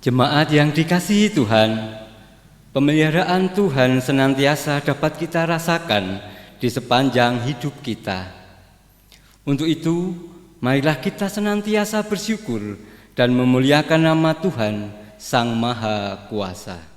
Jemaat yang dikasihi Tuhan, pemeliharaan Tuhan senantiasa dapat kita rasakan di sepanjang hidup kita. Untuk itu, marilah kita senantiasa bersyukur dan memuliakan nama Tuhan, Sang Maha Kuasa.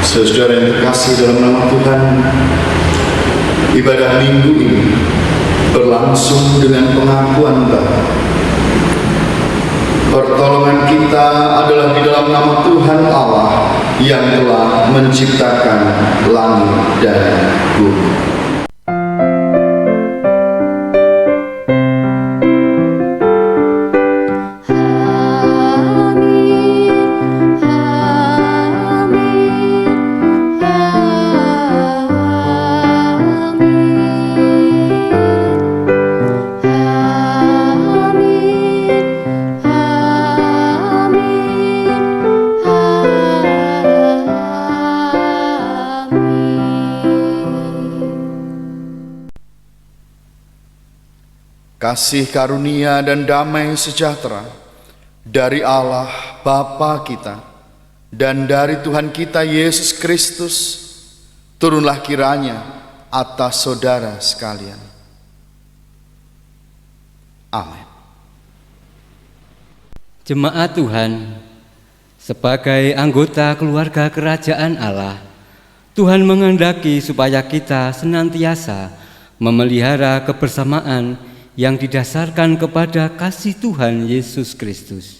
Saudara yang terkasih dalam nama Tuhan, ibadah minggu ini berlangsung dengan pengakuan Bapa. Pertolongan kita adalah di dalam nama Tuhan Allah yang telah menciptakan langit dan bumi. Kasih karunia dan damai sejahtera dari Allah Bapa kita dan dari Tuhan kita Yesus Kristus turunlah kiranya atas saudara sekalian. Amin. Jemaat Tuhan, sebagai anggota keluarga kerajaan Allah, Tuhan menghendaki supaya kita senantiasa memelihara kebersamaan yang didasarkan kepada kasih Tuhan Yesus Kristus.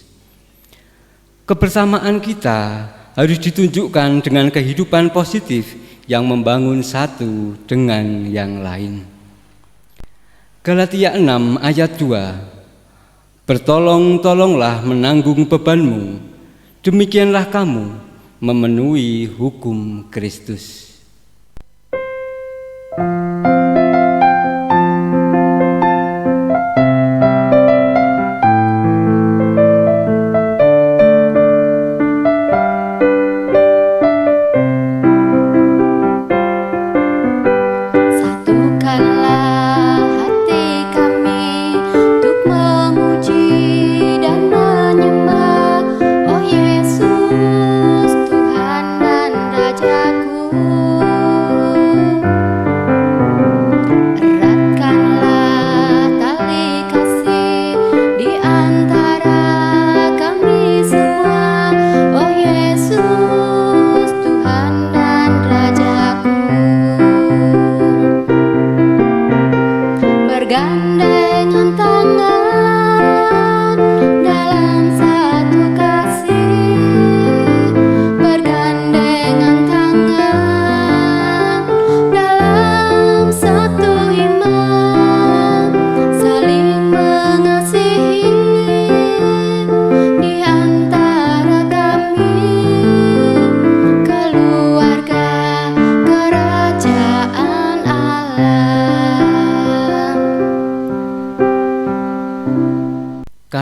Kebersamaan kita harus ditunjukkan dengan kehidupan positif yang membangun satu dengan yang lain. Galatia 6 ayat 2, bertolong-tolonglah menanggung bebanmu, demikianlah kamu memenuhi hukum Kristus. Tuhan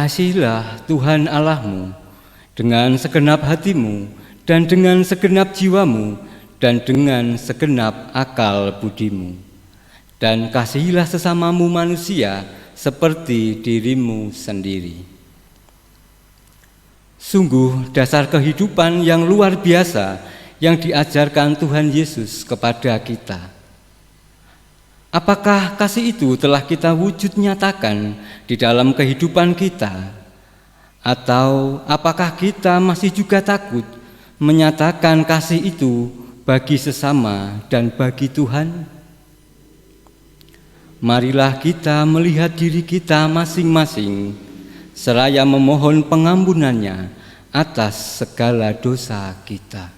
Kasihilah Tuhan Allahmu dengan segenap hatimu dan dengan segenap jiwamu dan dengan segenap akal budimu. Dan kasihilah sesamamu manusia seperti dirimu sendiri. Sungguh dasar kehidupan yang luar biasa yang diajarkan Tuhan Yesus kepada kita. Apakah kasih itu telah kita wujud nyatakan di dalam kehidupan kita? Atau apakah kita masih juga takut menyatakan kasih itu bagi sesama dan bagi Tuhan? Marilah kita melihat diri kita masing-masing, seraya memohon pengampunannya atas segala dosa kita.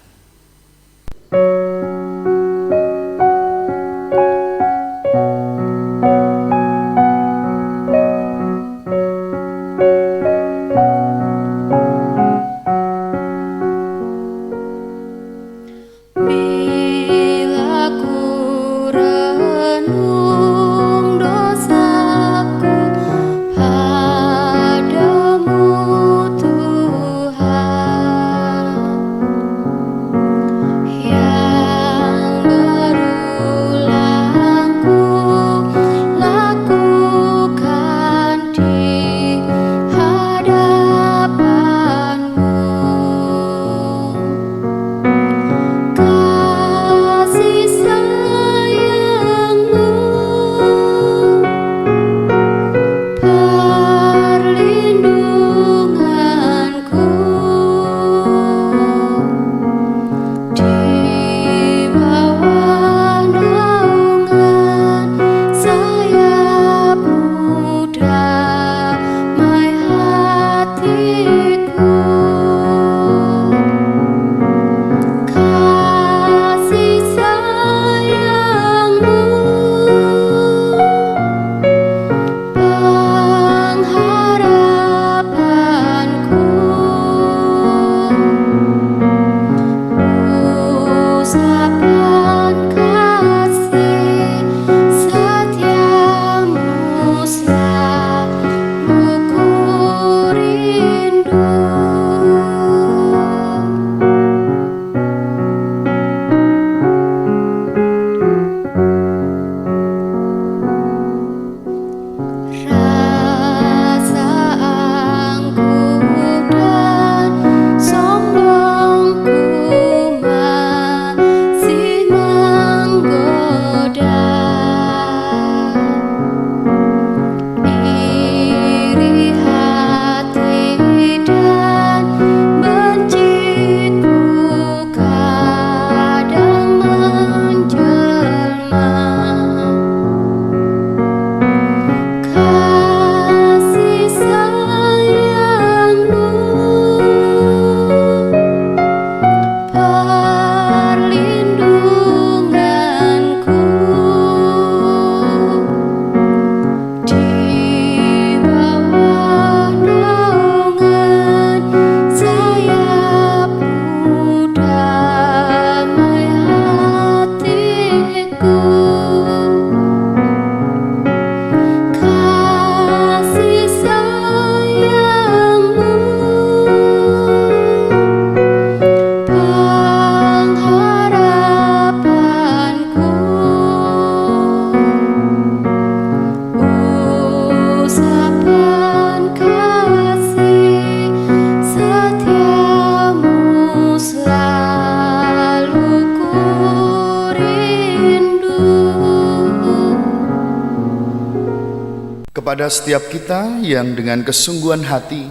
Kepada setiap kita yang dengan kesungguhan hati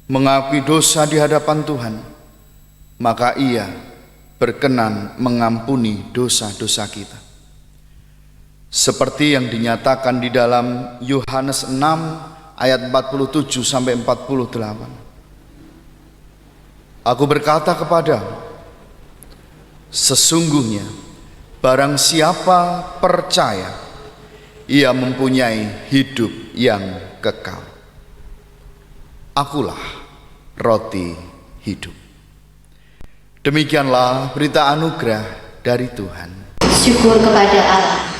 mengakui dosa di hadapan Tuhan, maka Ia berkenan mengampuni dosa-dosa kita. Seperti yang dinyatakan di dalam Yohanes 6 ayat 47 sampai 48. Aku berkata kepadamu, sesungguhnya barang siapa percaya, ia mempunyai hidup yang kekal. Akulah roti hidup. Demikianlah berita anugerah dari Tuhan. Syukur kepada Allah.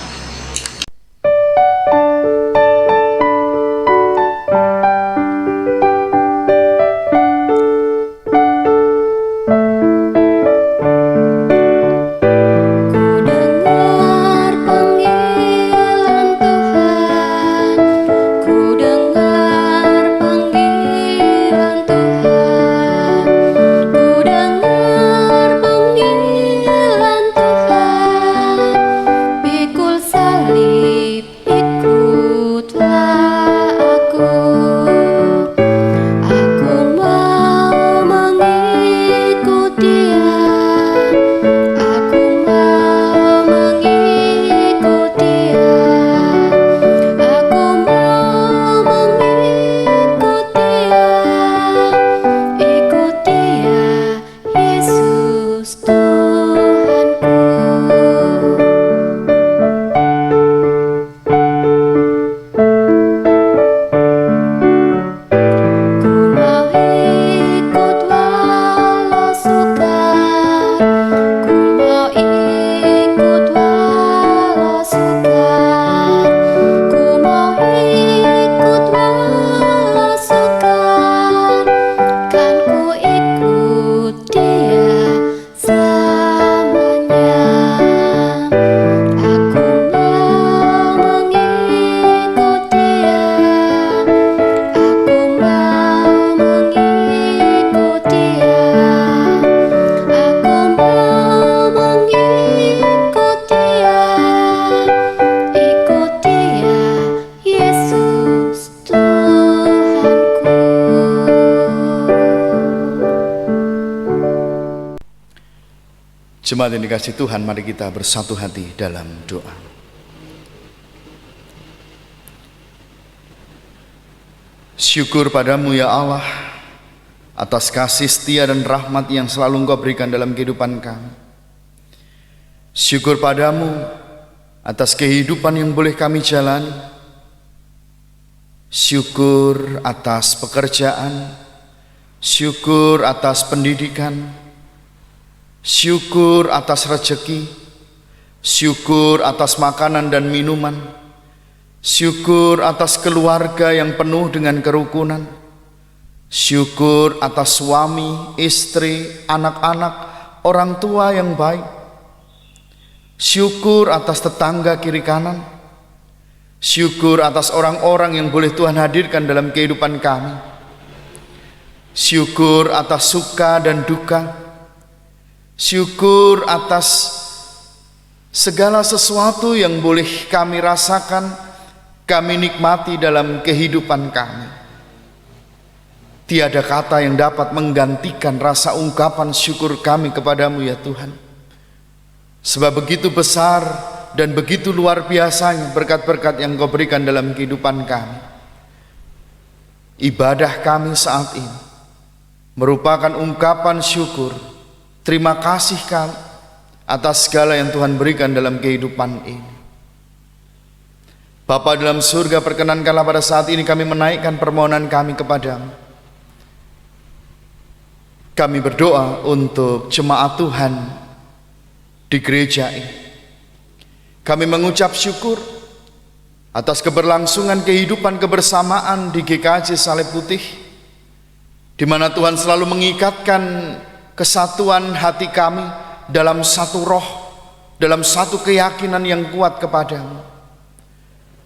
Jemaat yang dikasihi Tuhan, mari kita bersatu hati dalam doa. Syukur padamu ya Allah, atas kasih setia dan rahmat yang selalu Engkau berikan dalam kehidupan kami. Syukur padamu atas kehidupan yang boleh kami jalani. Syukur atas pekerjaan, syukur atas pendidikan, syukur atas rezeki, syukur atas makanan dan minuman, syukur atas keluarga yang penuh dengan kerukunan, syukur atas suami, istri, anak-anak, orang tua yang baik, syukur atas tetangga kiri kanan, syukur atas orang-orang yang boleh Tuhan hadirkan dalam kehidupan kami, syukur atas suka dan duka, syukur atas segala sesuatu yang boleh kami rasakan, kami nikmati dalam kehidupan kami. Tiada kata yang dapat menggantikan rasa ungkapan syukur kami kepadamu ya Tuhan. Sebab begitu besar dan begitu luar biasanya berkat-berkat yang Kau berikan dalam kehidupan kami. Ibadah kami saat ini merupakan ungkapan syukur, terima kasih kami atas segala yang Tuhan berikan dalam kehidupan ini. Bapa dalam surga, perkenankanlah pada saat ini kami menaikkan permohonan kami kepadamu. Kami berdoa untuk jemaat Tuhan di gereja ini. Kami mengucap syukur atas keberlangsungan kehidupan kebersamaan di GKJ Salib Putih, di mana Tuhan selalu mengikatkan kesatuan hati kami dalam satu roh, dalam satu keyakinan yang kuat kepadamu.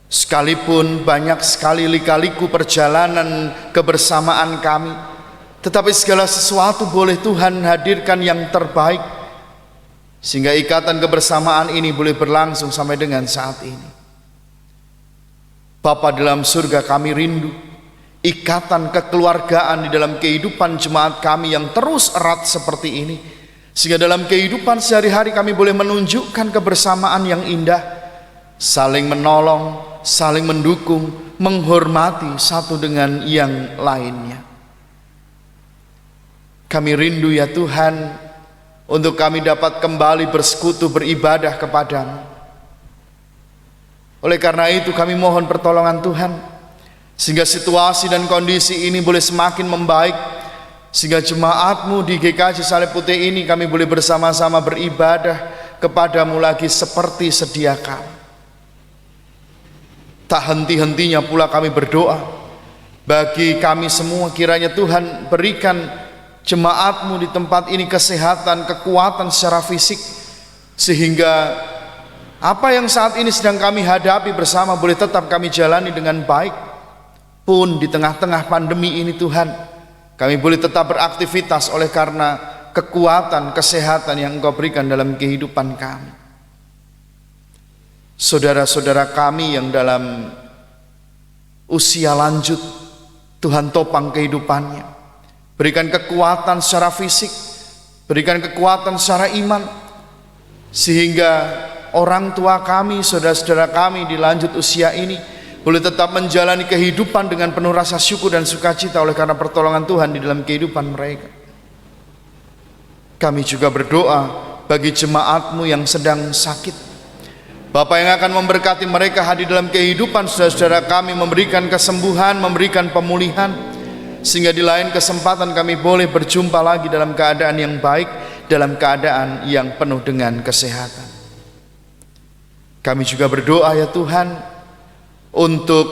Sekalipun banyak sekali lika-liku perjalanan kebersamaan kami, tetapi segala sesuatu boleh Tuhan hadirkan yang terbaik, sehingga ikatan kebersamaan ini boleh berlangsung sampai dengan saat ini. Bapa dalam surga, kami rindu ikatan kekeluargaan di dalam kehidupan jemaat kami yang terus erat seperti ini, sehingga dalam kehidupan sehari-hari kami boleh menunjukkan kebersamaan yang indah, saling menolong, saling mendukung, menghormati satu dengan yang lainnya. Kami rindu ya Tuhan untuk kami dapat kembali bersekutu beribadah kepadamu. Oleh karena itu kami mohon pertolongan Tuhan, sehingga situasi dan kondisi ini boleh semakin membaik, sehingga jemaatmu di GKJ Salib Putih ini kami boleh bersama-sama beribadah kepadamu lagi seperti sedia kala. Tak henti-hentinya pula kami berdoa bagi kami semua, kiranya Tuhan berikan jemaatmu di tempat ini kesehatan, kekuatan secara fisik, sehingga apa yang saat ini sedang kami hadapi bersama boleh tetap kami jalani dengan baik. Pun di tengah-tengah pandemi ini Tuhan, kami boleh tetap beraktivitas oleh karena kekuatan, kesehatan yang Engkau berikan dalam kehidupan kami. Saudara-saudara kami yang dalam usia lanjut, Tuhan topang kehidupannya, berikan kekuatan secara fisik, berikan kekuatan secara iman, sehingga orang tua kami, saudara-saudara kami di lanjut usia ini boleh tetap menjalani kehidupan dengan penuh rasa syukur dan sukacita oleh karena pertolongan Tuhan di dalam kehidupan mereka. Kami juga berdoa bagi jemaatmu yang sedang sakit, Bapa yang akan memberkati mereka hadir dalam kehidupan saudara-saudara kami, memberikan kesembuhan, memberikan pemulihan, sehingga di lain kesempatan kami boleh berjumpa lagi dalam keadaan yang baik, dalam keadaan yang penuh dengan kesehatan. Kami juga berdoa ya Tuhan untuk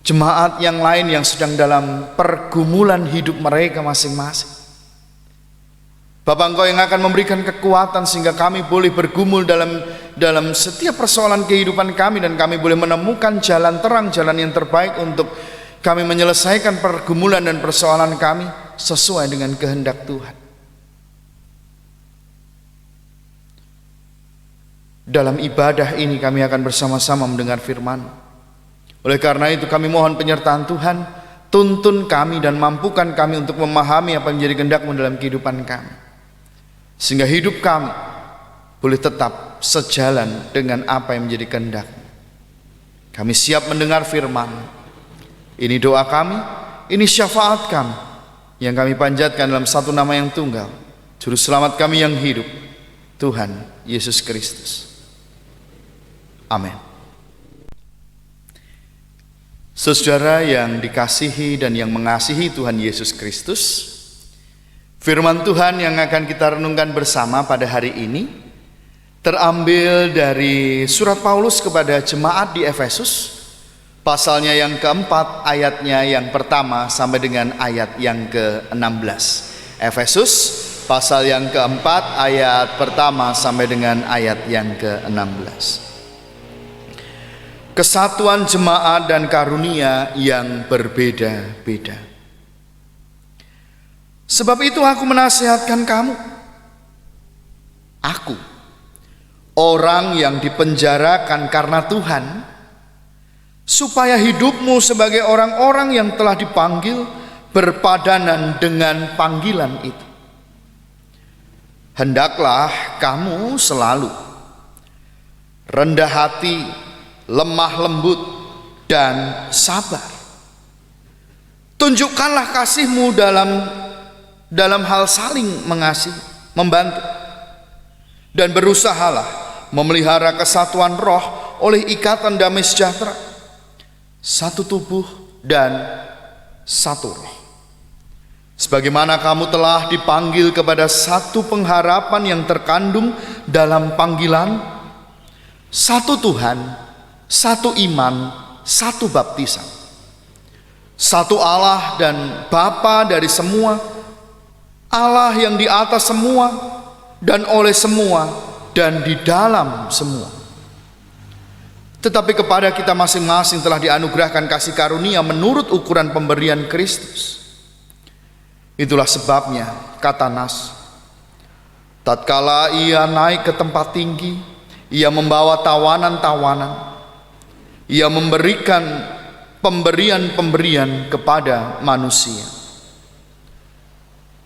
jemaat yang lain yang sedang dalam pergumulan hidup mereka masing-masing. Bapa, Engkau yang akan memberikan kekuatan sehingga kami boleh bergumul dalam setiap persoalan kehidupan kami, dan kami boleh menemukan jalan terang, jalan yang terbaik untuk kami menyelesaikan pergumulan dan persoalan kami sesuai dengan kehendak Tuhan. Dalam ibadah ini kami akan bersama-sama mendengar firman. Oleh karena itu kami mohon penyertaan Tuhan, tuntun kami dan mampukan kami untuk memahami apa yang menjadi kehendak-Mu dalam kehidupan kami. sehingga hidup kami boleh tetap sejalan dengan apa yang menjadi kehendak. Kami siap mendengar firman. Ini doa kami, ini syafaat kami yang kami panjatkan dalam satu nama yang tunggal, Juru Selamat kami yang hidup, Tuhan Yesus Kristus. Amin. Saudara yang dikasihi dan yang mengasihi Tuhan Yesus Kristus, firman Tuhan yang akan kita renungkan bersama pada hari ini terambil dari surat Paulus kepada jemaat di Efesus, pasalnya yang keempat, ayatnya yang pertama sampai dengan ayat yang ke-16. Efesus pasal yang keempat, ayat pertama sampai dengan ayat yang ke-16. Kesatuan jemaat dan karunia yang berbeda-beda. Sebab itu aku menasihatkan kamu, aku, orang yang dipenjarakan karena Tuhan, supaya hidupmu sebagai orang-orang yang telah dipanggil berpadanan dengan panggilan itu. Hendaklah kamu selalu rendah hati, lemah lembut, dan sabar. Tunjukkanlah kasihmu dalam hal saling mengasihi, membantu, dan berusahalah memelihara kesatuan roh oleh ikatan damai sejahtera, satu tubuh dan satu roh. Sebagaimana kamu telah dipanggil kepada satu pengharapan yang terkandung dalam panggilan, satu Tuhan, satu iman, satu baptisan, satu Allah dan Bapa dari semua, Allah yang di atas semua dan oleh semua dan di dalam semua. Tetapi kepada kita masing-masing telah dianugerahkan kasih karunia menurut ukuran pemberian Kristus. Itulah sebabnya, kata Nas, tatkala ia naik ke tempat tinggi, ia membawa tawanan-tawanan, ia memberikan pemberian-pemberian kepada manusia.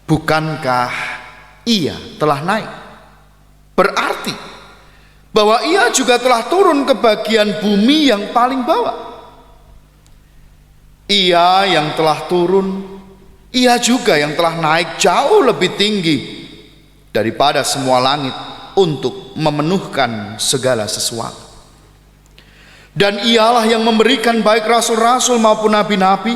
Bukankah ia telah naik? Berarti bahwa ia juga telah turun ke bagian bumi yang paling bawah. Ia yang telah turun, ia juga yang telah naik jauh lebih tinggi daripada semua langit untuk memenuhkan segala sesuatu. Dan ialah yang memberikan baik rasul-rasul maupun nabi-nabi,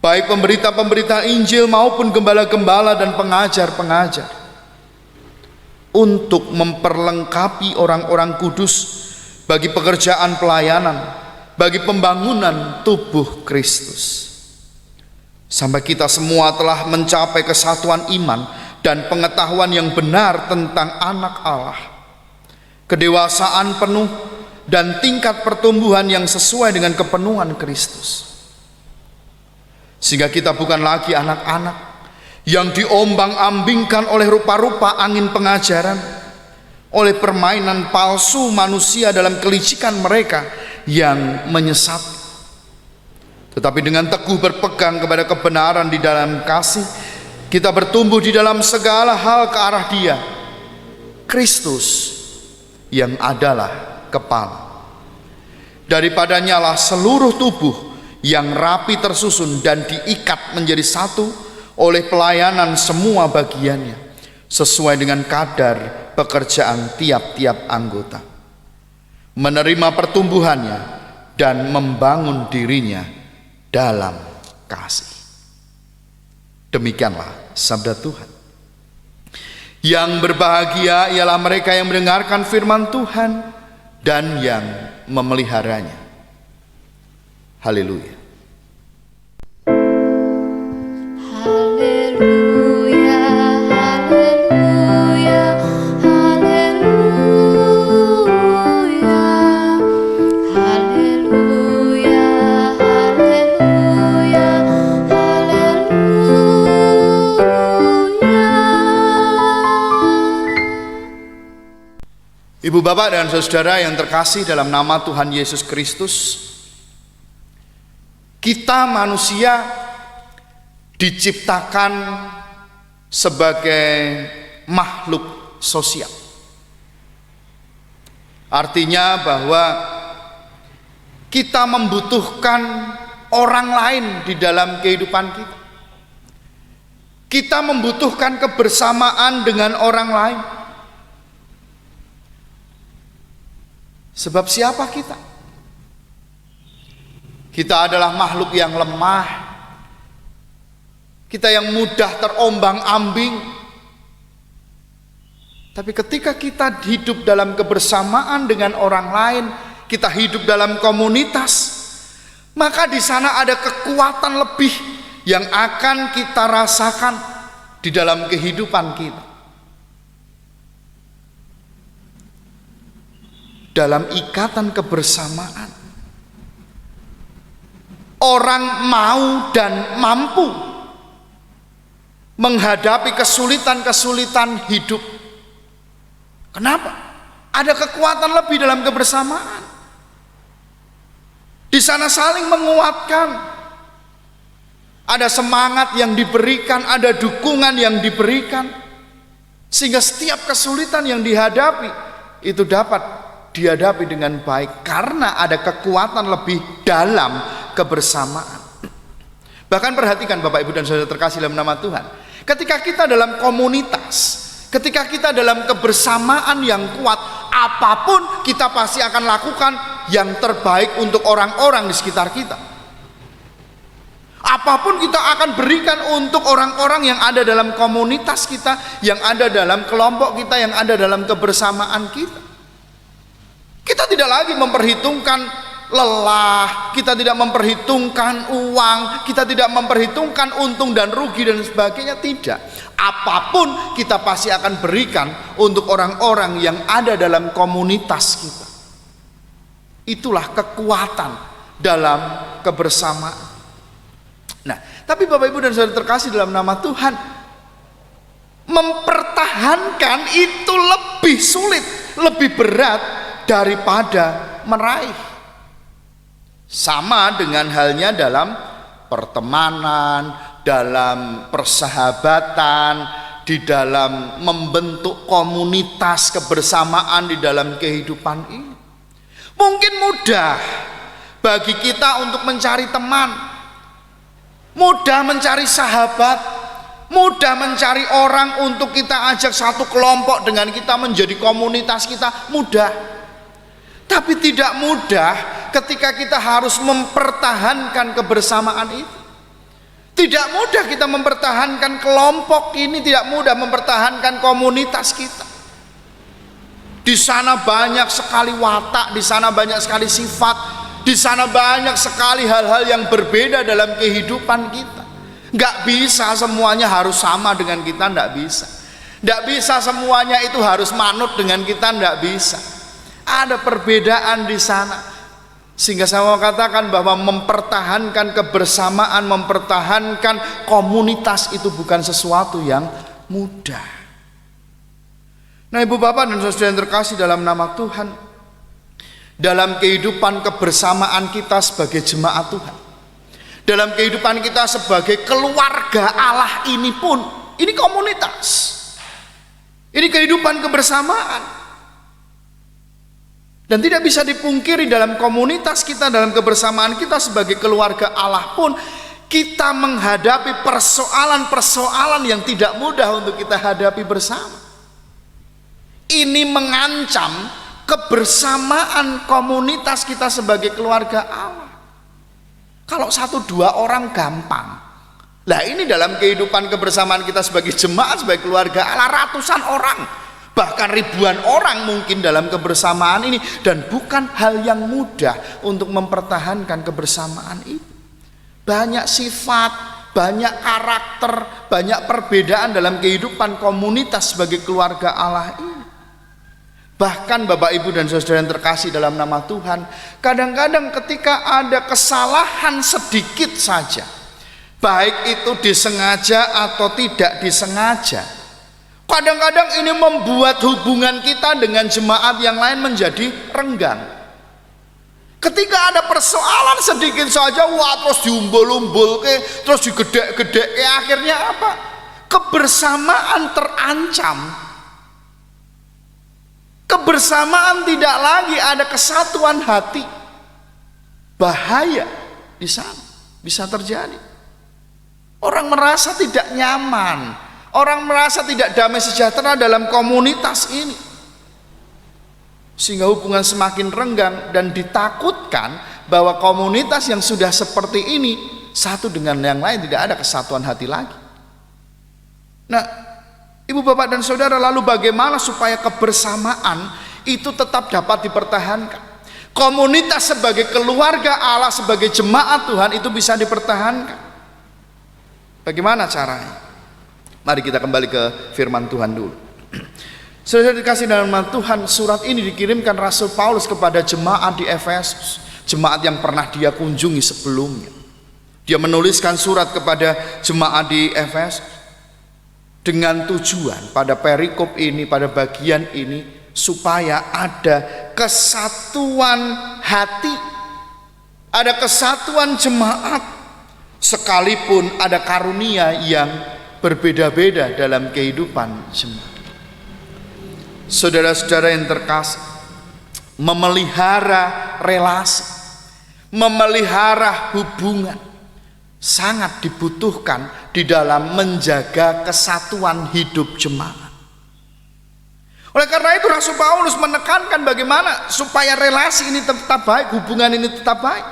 baik pemberita-pemberita Injil maupun gembala-gembala dan pengajar-pengajar, untuk memperlengkapi orang-orang kudus bagi pekerjaan pelayanan, bagi pembangunan tubuh Kristus, sampai kita semua telah mencapai kesatuan iman dan pengetahuan yang benar tentang anak Allah, kedewasaan penuh dan tingkat pertumbuhan yang sesuai dengan kepenuhan Kristus, sehingga kita bukan lagi anak-anak yang diombang-ambingkan oleh rupa-rupa angin pengajaran, oleh permainan palsu manusia dalam kelicikan mereka yang menyesat. Tetapi dengan teguh berpegang kepada kebenaran di dalam kasih, kita bertumbuh di dalam segala hal ke arah Dia, Kristus, yang adalah kepala. Daripadanya lah seluruh tubuh yang rapi tersusun dan diikat menjadi satu oleh pelayanan semua bagiannya, sesuai dengan kadar pekerjaan tiap-tiap anggota, menerima pertumbuhannya dan membangun dirinya dalam kasih. Demikianlah sabda Tuhan. Yang berbahagia ialah mereka yang mendengarkan firman Tuhan dan yang memeliharanya. Haleluya. Haleluya, haleluya, haleluya, haleluya, haleluya, haleluya. Ibu, bapak, dan saudara yang terkasih dalam nama Tuhan Yesus Kristus, kita manusia diciptakan sebagai makhluk sosial. Artinya bahwa kita membutuhkan orang lain di dalam kehidupan kita. Kita membutuhkan kebersamaan dengan orang lain. Sebab siapa kita? Kita adalah makhluk yang lemah. Kita yang mudah terombang-ambing. Tapi ketika kita hidup dalam kebersamaan dengan orang lain, kita hidup dalam komunitas, maka di sana ada kekuatan lebih yang akan kita rasakan di dalam kehidupan kita. Dalam ikatan kebersamaan, orang mau dan mampu menghadapi kesulitan-kesulitan hidup. Kenapa? Ada kekuatan lebih dalam kebersamaan. Di sana saling menguatkan. Ada semangat yang diberikan, ada dukungan yang diberikan, sehingga setiap kesulitan yang dihadapi itu dapat dihadapi dengan baik karena ada kekuatan lebih dalam kebersamaan. Bahkan perhatikan Bapak Ibu dan Saudara terkasih dalam nama Tuhan, ketika kita dalam komunitas, ketika kita dalam kebersamaan yang kuat, apapun kita pasti akan lakukan yang terbaik untuk orang-orang di sekitar kita. Apapun kita akan berikan untuk orang-orang yang ada dalam komunitas kita, yang ada dalam kelompok kita, yang ada dalam kebersamaan kita. Kita tidak lagi memperhitungkan lelah, kita tidak memperhitungkan uang, kita tidak memperhitungkan untung dan rugi dan sebagainya, tidak. Apapun kita pasti akan berikan untuk orang-orang yang ada dalam komunitas kita. Itulah kekuatan dalam kebersamaan. Nah, tapi Bapak Ibu dan Saudara terkasih dalam nama Tuhan, mempertahankan itu lebih sulit, lebih berat daripada meraih. Sama dengan halnya dalam pertemanan, dalam persahabatan, di dalam membentuk komunitas kebersamaan di dalam kehidupan ini. Mungkin mudah bagi kita untuk mencari teman, mudah mencari sahabat, mudah mencari orang untuk kita ajak satu kelompok dengan kita menjadi komunitas kita, mudah. Tapi tidak mudah ketika kita harus mempertahankan kebersamaan itu. Tidak mudah kita mempertahankan kelompok ini, tidak mudah mempertahankan komunitas kita. Di sana banyak sekali watak, di sana banyak sekali sifat, di sana banyak sekali hal-hal yang berbeda dalam kehidupan kita. Nggak bisa semuanya harus sama dengan kita, nggak bisa. Nggak bisa semuanya itu harus manut dengan kita, nggak bisa. Ada perbedaan di sana. Sehingga saya mau katakan bahwa mempertahankan kebersamaan, mempertahankan komunitas itu bukan sesuatu yang mudah. Nah, Ibu Bapak dan Saudara yang terkasih dalam nama Tuhan, dalam kehidupan kebersamaan kita sebagai jemaat Tuhan, dalam kehidupan kita sebagai keluarga Allah ini pun, ini komunitas, ini kehidupan kebersamaan. Dan tidak bisa dipungkiri dalam komunitas kita, dalam kebersamaan kita sebagai keluarga Allah pun, kita menghadapi persoalan-persoalan yang tidak mudah untuk kita hadapi bersama. Ini mengancam kebersamaan komunitas kita sebagai keluarga Allah. Kalau 1-2 orang gampang. Lah ini dalam kehidupan kebersamaan kita sebagai jemaat, sebagai keluarga Allah, ratusan orang, bahkan ribuan orang mungkin dalam kebersamaan ini, dan bukan hal yang mudah untuk mempertahankan kebersamaan itu. Banyak sifat, banyak karakter, banyak perbedaan dalam kehidupan komunitas sebagai keluarga Allah ini. Bahkan Bapak Ibu dan Saudara yang terkasih dalam nama Tuhan, kadang-kadang ketika ada kesalahan sedikit saja, baik itu disengaja atau tidak disengaja, kadang-kadang ini membuat hubungan kita dengan jemaat yang lain menjadi renggang. Ketika ada persoalan sedikit saja, wah terus diumbul-umbul ke, terus digedek-gedek, akhirnya apa? kebersamaan terancam. Kebersamaan tidak lagi ada kesatuan hati. Bahaya di sana bisa terjadi. Orang merasa tidak nyaman, orang merasa tidak damai sejahtera dalam komunitas ini, sehingga hubungan semakin renggang dan ditakutkan bahwa komunitas yang sudah seperti ini satu dengan yang lain tidak ada kesatuan hati lagi. Nah, ibu bapak dan saudara, lalu bagaimana supaya kebersamaan itu tetap dapat dipertahankan? Komunitas sebagai keluarga Allah, sebagai jemaat Tuhan itu bisa dipertahankan. Bagaimana caranya? Mari kita kembali ke firman Tuhan dulu. Saudara dikasih dalam nama Tuhan, surat ini dikirimkan Rasul Paulus kepada jemaat di Efesus, jemaat yang pernah dia kunjungi sebelumnya. Dia menuliskan surat kepada jemaat di Efesus dengan tujuan pada perikop ini, pada bagian ini, supaya ada kesatuan hati, ada kesatuan jemaat, sekalipun ada karunia yang berbeda-beda dalam kehidupan jemaat. Saudara-saudara yang terkasih, memelihara relasi, memelihara hubungan sangat dibutuhkan di dalam menjaga kesatuan hidup jemaat. Oleh karena itu Rasul Paulus menekankan bagaimana supaya relasi ini tetap baik, hubungan ini tetap baik.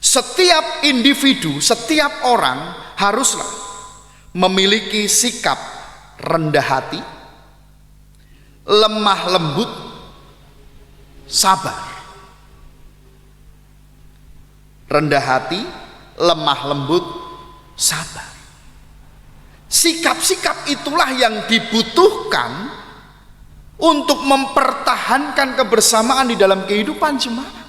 Setiap individu, setiap orang haruslah memiliki sikap rendah hati, lemah lembut, sabar. Rendah hati, lemah lembut, sabar. Sikap-sikap itulah yang dibutuhkan untuk mempertahankan kebersamaan di dalam kehidupan jemaat.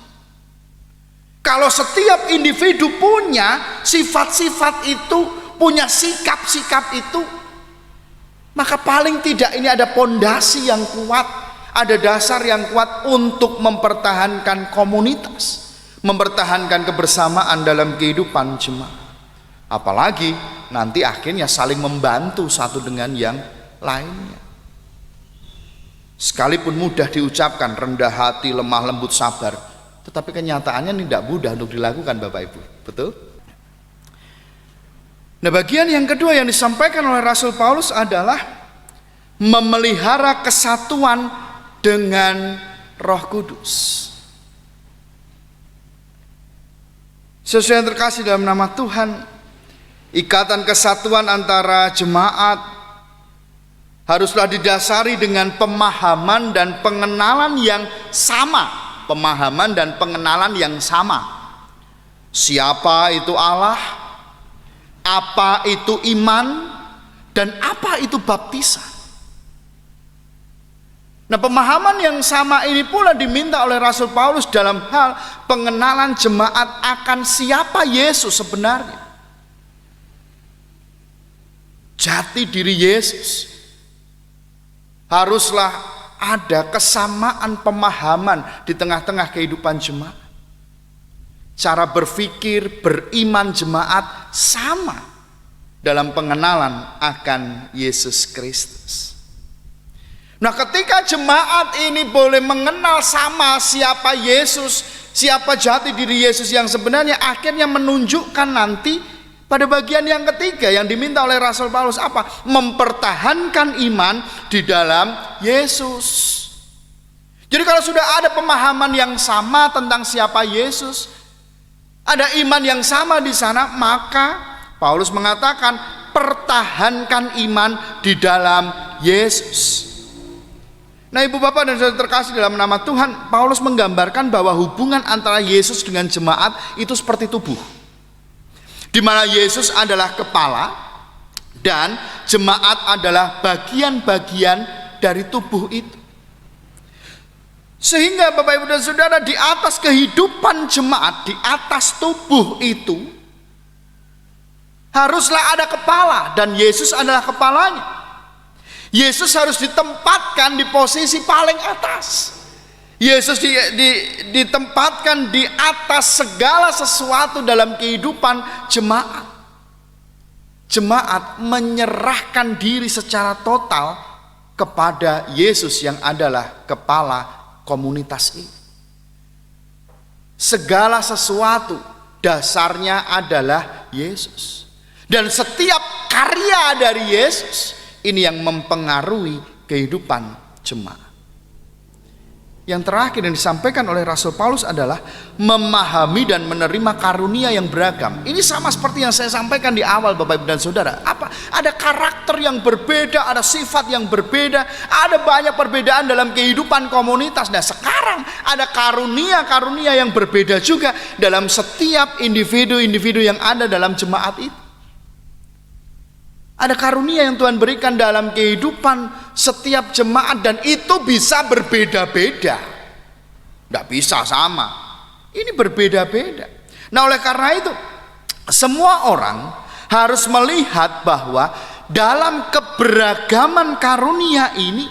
Kalau setiap individu punya sifat-sifat itu, punya sikap-sikap itu, maka paling tidak ini ada pondasi yang kuat, ada dasar yang kuat untuk mempertahankan komunitas, mempertahankan kebersamaan dalam kehidupan jemaat. Apalagi nanti akhirnya saling membantu satu dengan yang lainnya. Sekalipun mudah diucapkan rendah hati, lemah lembut, sabar, tetapi kenyataannya tidak mudah untuk dilakukan Bapak Ibu. Betul? Nah, bagian yang kedua yang disampaikan oleh Rasul Paulus adalah memelihara kesatuan dengan Roh Kudus. Sesuai yang terkasih dalam nama Tuhan, ikatan kesatuan antara jemaat haruslah didasari dengan pemahaman dan pengenalan yang sama. Pemahaman dan pengenalan yang sama. Siapa itu Allah, apa itu iman, dan apa itu baptisan. Nah, pemahaman yang sama ini pula diminta oleh Rasul Paulus dalam hal pengenalan jemaat akan siapa Yesus sebenarnya. Jati diri Yesus haruslah ada kesamaan pemahaman di tengah-tengah kehidupan jemaat. Cara berpikir, beriman jemaat sama dalam pengenalan akan Yesus Kristus. Nah, ketika jemaat ini boleh mengenal sama siapa Yesus, siapa jati diri Yesus yang sebenarnya, akhirnya menunjukkan nanti pada bagian yang ketiga yang diminta oleh Rasul Paulus apa? Mempertahankan iman di dalam Yesus. Jadi kalau sudah ada pemahaman yang sama tentang siapa Yesus, ada iman yang sama di sana, maka Paulus mengatakan pertahankan iman di dalam Yesus. Nah, ibu bapak dan saudara terkasih dalam nama Tuhan, Paulus menggambarkan bahwa hubungan antara Yesus dengan jemaat itu seperti tubuh, di mana Yesus adalah kepala dan jemaat adalah bagian-bagian dari tubuh itu. Sehingga Bapak Ibu dan Saudara, di atas kehidupan jemaat, di atas tubuh itu haruslah ada kepala, dan Yesus adalah kepalanya. Yesus harus ditempatkan di posisi paling atas. Yesus ditempatkan di atas segala sesuatu dalam kehidupan jemaat. jemaat menyerahkan diri secara total kepada Yesus yang adalah kepala komunitas ini. Segala sesuatu dasarnya adalah Yesus. Dan setiap karya dari Yesus ini yang mempengaruhi kehidupan jemaat. Yang terakhir yang disampaikan oleh Rasul Paulus adalah memahami dan menerima karunia yang beragam. Ini sama seperti yang saya sampaikan di awal, Bapak Ibu dan Saudara. Ada karakter yang berbeda, ada sifat yang berbeda, ada banyak perbedaan dalam kehidupan komunitas. Nah, sekarang ada karunia-karunia yang berbeda juga dalam setiap individu-individu yang ada dalam jemaat itu. Ada karunia yang Tuhan berikan dalam kehidupan setiap jemaat dan itu bisa berbeda-beda. Tidak bisa sama. Ini berbeda-beda. Nah, oleh karena itu semua orang harus melihat bahwa dalam keberagaman karunia ini,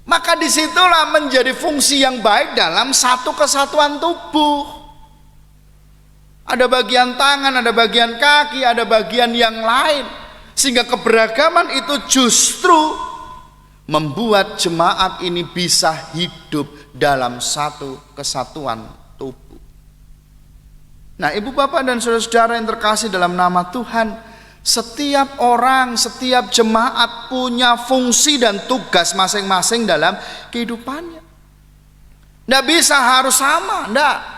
maka disitulah menjadi fungsi yang baik dalam satu kesatuan tubuh. Ada bagian tangan, ada bagian kaki, ada bagian yang lain. Sehingga keberagaman itu justru membuat jemaat ini bisa hidup dalam satu kesatuan tubuh. Nah, Ibu Bapak dan Saudara-saudara yang terkasih dalam nama Tuhan, setiap orang, setiap jemaat punya fungsi dan tugas masing-masing dalam kehidupannya. Tidak bisa harus sama, tidak.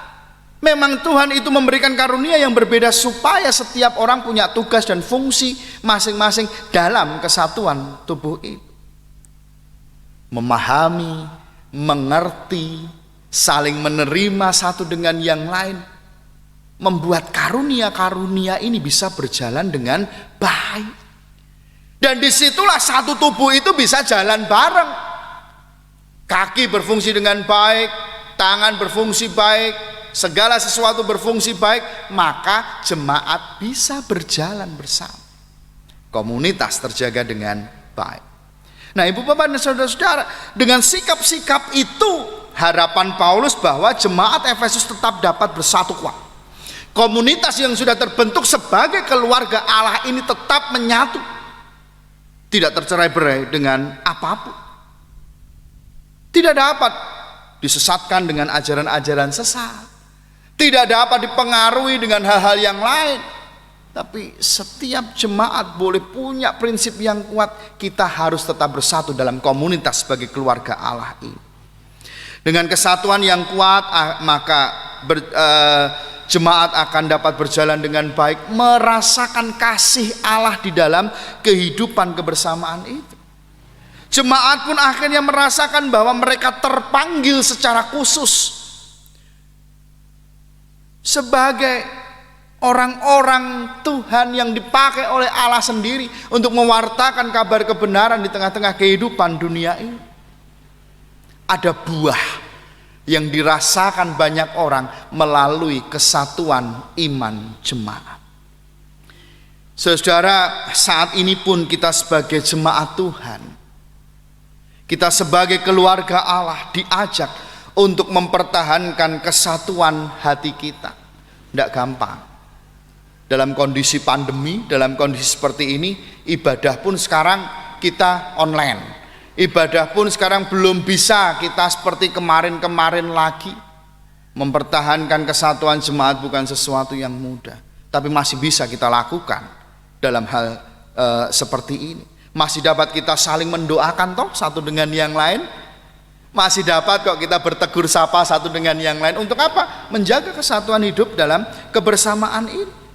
Memang Tuhan itu memberikan karunia yang berbeda supaya setiap orang punya tugas dan fungsi masing-masing dalam kesatuan tubuh itu. Memahami, mengerti, saling menerima satu dengan yang lain, membuat karunia-karunia ini bisa berjalan dengan baik. Dan disitulah satu tubuh itu bisa jalan bareng. Kaki berfungsi dengan baik, tangan berfungsi baik, segala sesuatu berfungsi baik, maka jemaat bisa berjalan bersama. Komunitas terjaga dengan baik. Nah, Ibu Bapak dan Saudara-saudara, dengan sikap-sikap itu harapan Paulus bahwa jemaat Efesus tetap dapat bersatu kuat. Komunitas yang sudah terbentuk sebagai keluarga Allah ini tetap menyatu, tidak tercerai-berai dengan apapun. Tidak dapat disesatkan dengan ajaran-ajaran sesat, tidak dapat dipengaruhi dengan hal-hal yang lain. Tapi setiap jemaat boleh punya prinsip yang kuat, kita harus tetap bersatu dalam komunitas sebagai keluarga Allah ini. Dengan kesatuan yang kuat, maka jemaat akan dapat berjalan dengan baik, merasakan kasih Allah di dalam kehidupan kebersamaan itu. Jemaat pun akhirnya merasakan bahwa mereka terpanggil secara khusus sebagai orang-orang Tuhan yang dipakai oleh Allah sendiri untuk mewartakan kabar kebenaran di tengah-tengah kehidupan dunia ini. Ada buah yang dirasakan banyak orang melalui kesatuan iman jemaat. Saudara, saat ini pun kita sebagai jemaat Tuhan, kita sebagai keluarga Allah diajak untuk mempertahankan kesatuan hati kita. Tidak gampang. Dalam kondisi pandemi, dalam kondisi seperti ini, ibadah pun sekarang kita online. Ibadah pun sekarang belum bisa kita seperti kemarin-kemarin lagi. Mempertahankan kesatuan jemaat bukan sesuatu yang mudah, tapi masih bisa kita lakukan dalam hal seperti ini. Masih dapat kita saling mendoakan toh satu dengan yang lain. Masih dapat kok kita bertegur sapa satu dengan yang lain. Untuk apa? Menjaga kesatuan hidup dalam kebersamaan ini.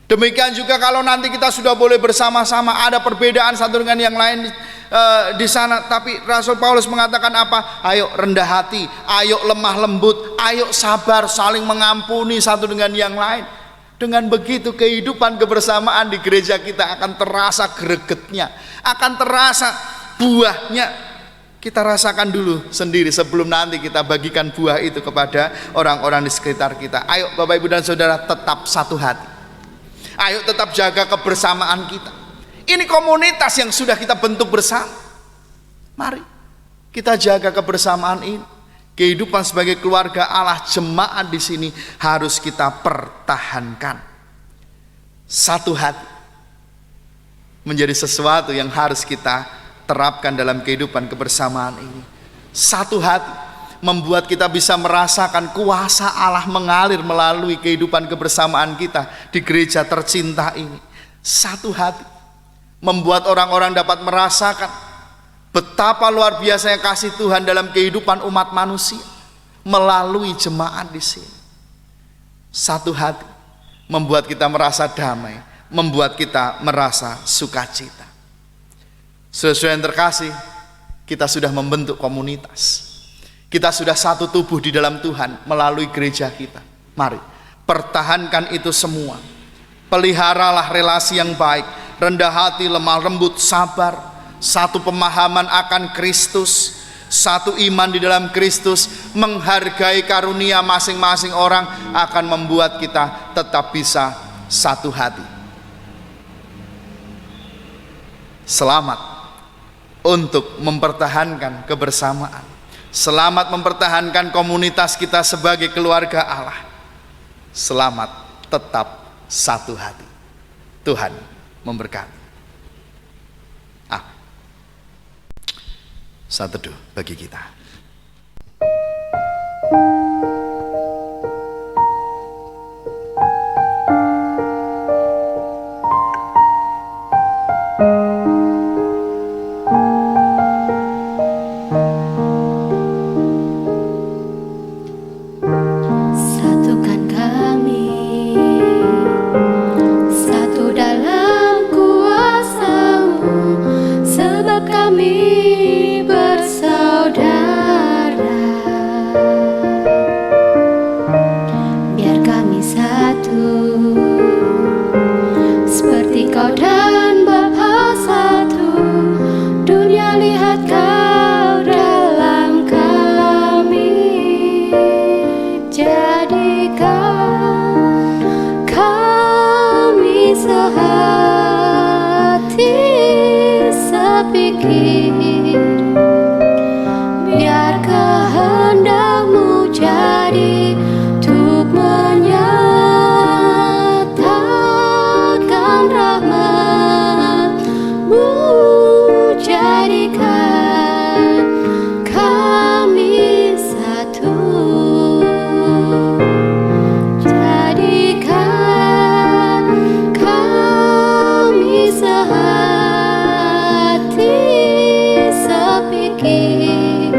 Demikian juga kalau nanti kita sudah boleh bersama-sama, ada perbedaan satu dengan yang lain di sana, tapi Rasul Paulus mengatakan apa? Ayo rendah hati, ayo lemah lembut, ayo sabar, saling mengampuni satu dengan yang lain. Dengan begitu kehidupan kebersamaan di gereja kita akan terasa gregetnya, akan terasa buahnya. Kita rasakan dulu sendiri sebelum nanti kita bagikan buah itu kepada orang-orang di sekitar kita. Ayo Bapak Ibu dan Saudara, tetap satu hati. Ayo tetap jaga kebersamaan kita. Ini komunitas yang sudah kita bentuk bersama. Mari kita jaga kebersamaan ini. Kehidupan sebagai keluarga Allah, jemaat di sini harus kita pertahankan. Satu hati, menjadi sesuatu yang harus kita terapkan dalam kehidupan kebersamaan ini. Satu hati membuat kita bisa merasakan kuasa Allah mengalir melalui kehidupan kebersamaan kita di gereja tercinta ini. Satu hati membuat orang-orang dapat merasakan betapa luar biasanya kasih Tuhan dalam kehidupan umat manusia melalui jemaat di sini. Satu hati membuat kita merasa damai, membuat kita merasa sukacita. Saudara yang terkasih, kita sudah membentuk komunitas. Kita sudah satu tubuh di dalam Tuhan melalui gereja kita. Mari, pertahankan itu semua. Peliharalah relasi yang baik, rendah hati, lemah lembut, sabar, satu pemahaman akan Kristus, satu iman di dalam Kristus, menghargai karunia masing-masing orang akan membuat kita tetap bisa satu hati. Selamat untuk mempertahankan kebersamaan. Selamat mempertahankan komunitas kita sebagai keluarga Allah. Selamat tetap satu hati. Tuhan memberkati. Saat teduh bagi kita. Satukan kami, satu dalam kuasa-Mu, sebab kami bersaudara. Biar kami satu, seperti Kau dan Bapa satu. Dunia lihat Kau dalam kami. Jadikan kami sehati sepikir, biar kehendak-Mu jadi untuk menyatakan rahmat-Mu. Jadikan kami satu. Jadikan kami sehati sepikir,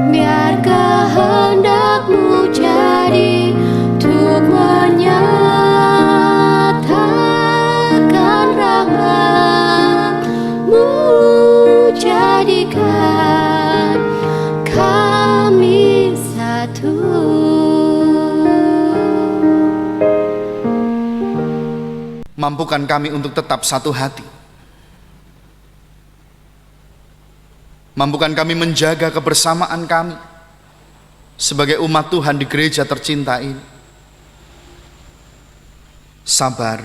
biar kehendak-Mu jadi untuk menyatakan rahmat-Mu. Jadikan kami satu. Mampukan kami untuk tetap satu hati. Mampukan kami menjaga kebersamaan kami sebagai umat Tuhan di gereja tercinta ini. Sabar,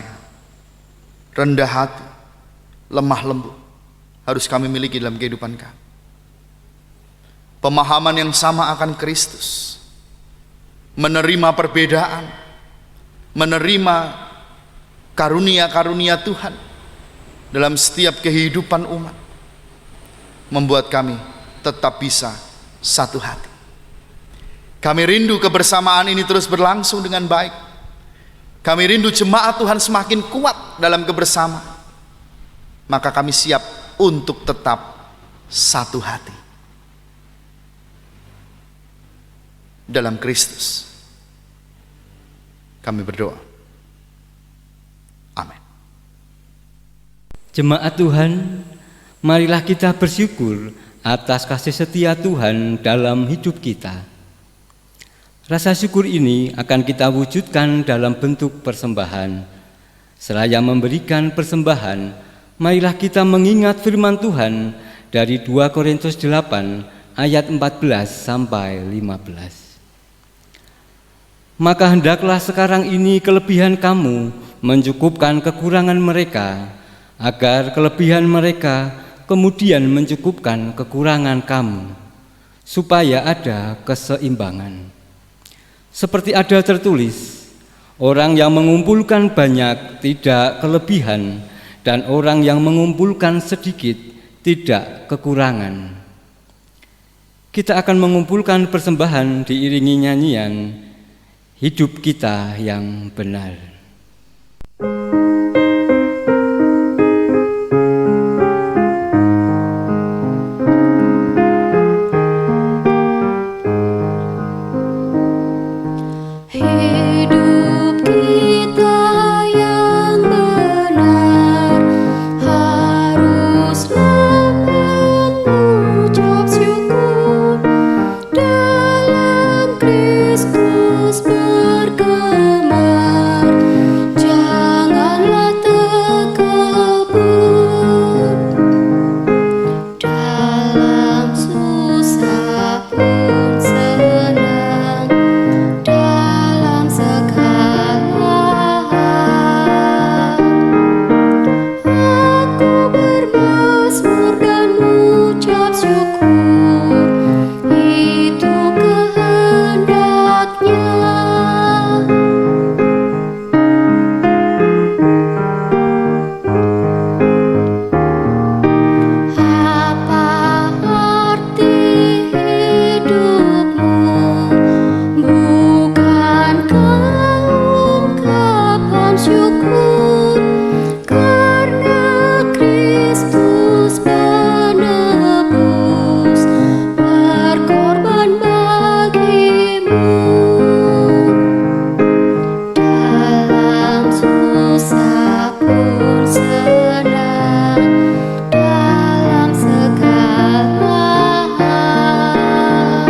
rendah hati, lemah lembut harus kami miliki dalam kehidupan kami. Pemahaman yang sama akan Kristus, menerima perbedaan, menerima karunia-karunia Tuhan dalam setiap kehidupan umat, membuat kami tetap bisa satu hati. Kami rindu kebersamaan ini terus berlangsung dengan baik. Kami rindu jemaat Tuhan semakin kuat dalam kebersamaan. Maka kami siap untuk tetap satu hati dalam Kristus. Kami berdoa. Amin. Jemaat Tuhan, marilah kita bersyukur atas kasih setia Tuhan dalam hidup kita. Rasa syukur ini akan kita wujudkan dalam bentuk persembahan. Seraya memberikan persembahan, marilah kita mengingat firman Tuhan dari 2 Korintus 8 ayat 14 sampai 15. Maka hendaklah sekarang ini kelebihan kamu mencukupkan kekurangan mereka, agar kelebihan mereka kemudian mencukupkan kekurangan kamu, supaya ada keseimbangan. Seperti ada tertulis, orang yang mengumpulkan banyak tidak kelebihan, dan orang yang mengumpulkan sedikit tidak kekurangan. Kita akan mengumpulkan persembahan diiringi nyanyian Hidup Kita Yang Benar. Hidup kita yang benar haruslah mengucap syukur, dalam Kristus bergemar, janganlah takabur, dalam susah pun senang, dalam segala hal. Aku bermazmur dan mengucap syukur, itu kehendaknya. Apa arti hidupmu? Bukankah ungkapan syukur karena Kristus penebus berkorban bagimu, dalam susah pun senang, dalam segala hal.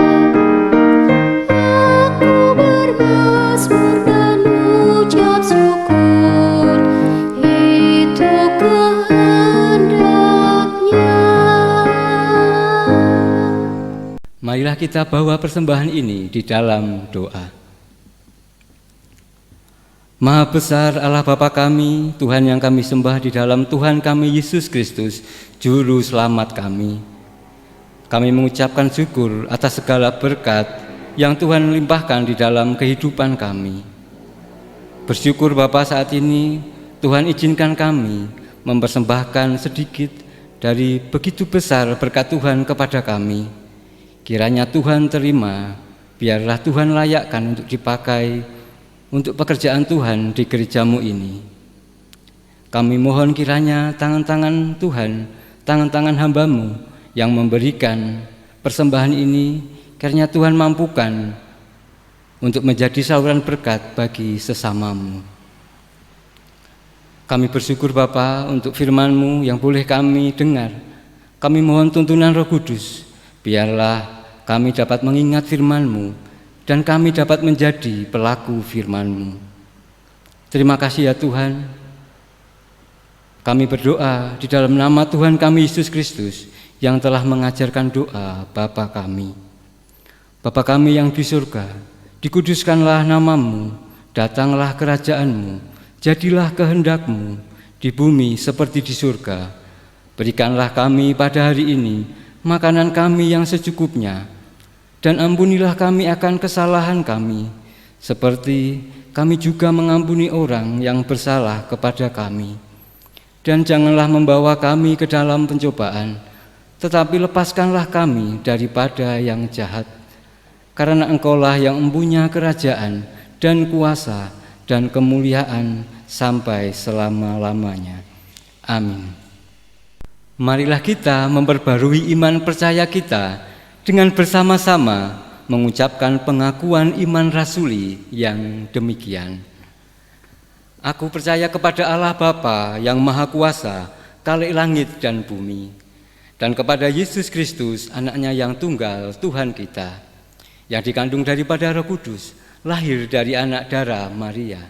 Aku bermazmur dan mengucap syukur, itu kehendaknya. Marilah kita bawa persembahan ini di dalam doa. Maha besar Allah Bapa kami, Tuhan yang kami sembah di dalam Tuhan kami Yesus Kristus, Juru Selamat kami. Kami mengucapkan syukur atas segala berkat yang Tuhan limpahkan di dalam kehidupan kami. Bersyukur Bapa, saat ini Tuhan izinkan kami mempersembahkan sedikit dari begitu besar berkat Tuhan kepada kami. Kiranya Tuhan terima, biarlah Tuhan layakkan untuk dipakai untuk pekerjaan Tuhan di gerejamu ini. Kami mohon kiranya tangan-tangan Tuhan, tangan-tangan hamba-Mu yang memberikan persembahan ini, kiranya Tuhan mampukan untuk menjadi saluran berkat bagi sesamamu. Kami bersyukur Bapa untuk firman-Mu yang boleh kami dengar. Kami mohon tuntunan Roh Kudus, biarlah kami dapat mengingat firman-Mu dan kami dapat menjadi pelaku firman-Mu. Terima kasih ya Tuhan. Kami berdoa di dalam nama Tuhan kami Yesus Kristus yang telah mengajarkan doa Bapa kami. Bapa kami yang di surga, dikuduskanlah nama-Mu, datanglah kerajaan-Mu, jadilah kehendak-Mu di bumi seperti di surga. Berikanlah kami pada hari ini makanan kami yang secukupnya, dan ampunilah kami akan kesalahan kami, seperti kami juga mengampuni orang yang bersalah kepada kami. Dan janganlah membawa kami ke dalam pencobaan, tetapi lepaskanlah kami daripada yang jahat. Karena Engkaulah yang mempunyai kerajaan dan kuasa dan kemuliaan sampai selama-lamanya. Amin. Marilah kita memperbarui iman percaya kita dengan bersama-sama mengucapkan pengakuan iman rasuli yang demikian. Aku percaya kepada Allah Bapa yang Maha Kuasa, Khalik langit dan bumi, dan kepada Yesus Kristus, Anaknya yang tunggal, Tuhan kita, yang dikandung daripada Roh Kudus, lahir dari anak darah Maria,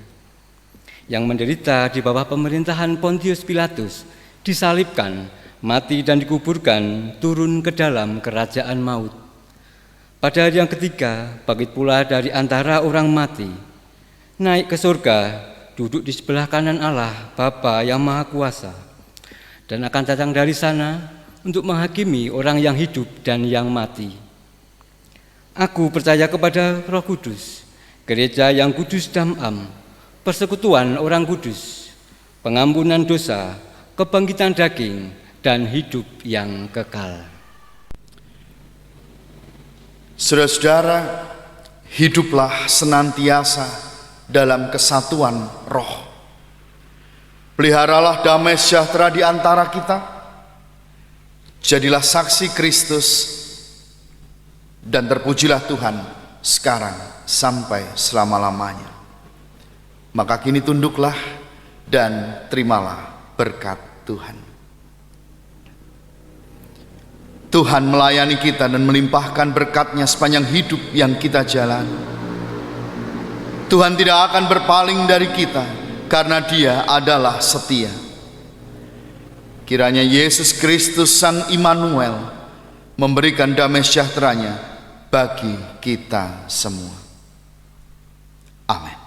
yang menderita di bawah pemerintahan Pontius Pilatus, disalibkan, mati dan dikuburkan, turun ke dalam kerajaan maut. Pada hari yang ketiga, bangkit pula dari antara orang mati, naik ke surga, duduk di sebelah kanan Allah, Bapa yang Maha Kuasa, dan akan datang dari sana untuk menghakimi orang yang hidup dan yang mati. Aku percaya kepada Roh Kudus, gereja yang kudus dan am, persekutuan orang kudus, pengampunan dosa, kebangkitan daging, dan hidup yang kekal. Saudara-saudara, hiduplah senantiasa dalam kesatuan roh. Peliharalah damai sejahtera di antara kita. Jadilah saksi Kristus dan terpujilah Tuhan sekarang sampai selama-lamanya. Maka kini tunduklah dan terimalah berkat Tuhan. Tuhan melayani kita dan melimpahkan berkat-Nya sepanjang hidup yang kita jalani. Tuhan tidak akan berpaling dari kita karena Dia adalah setia. Kiranya Yesus Kristus Sang Immanuel memberikan damai sejahtera-Nya bagi kita semua. Amin.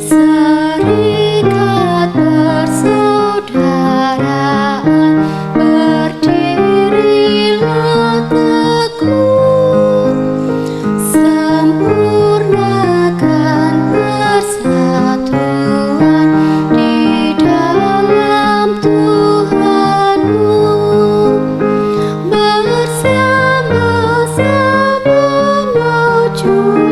Serikat persaudaraan, berdirilah teguh, sempurnakan persatuan di dalam Tuhanmu, bersama-sama maju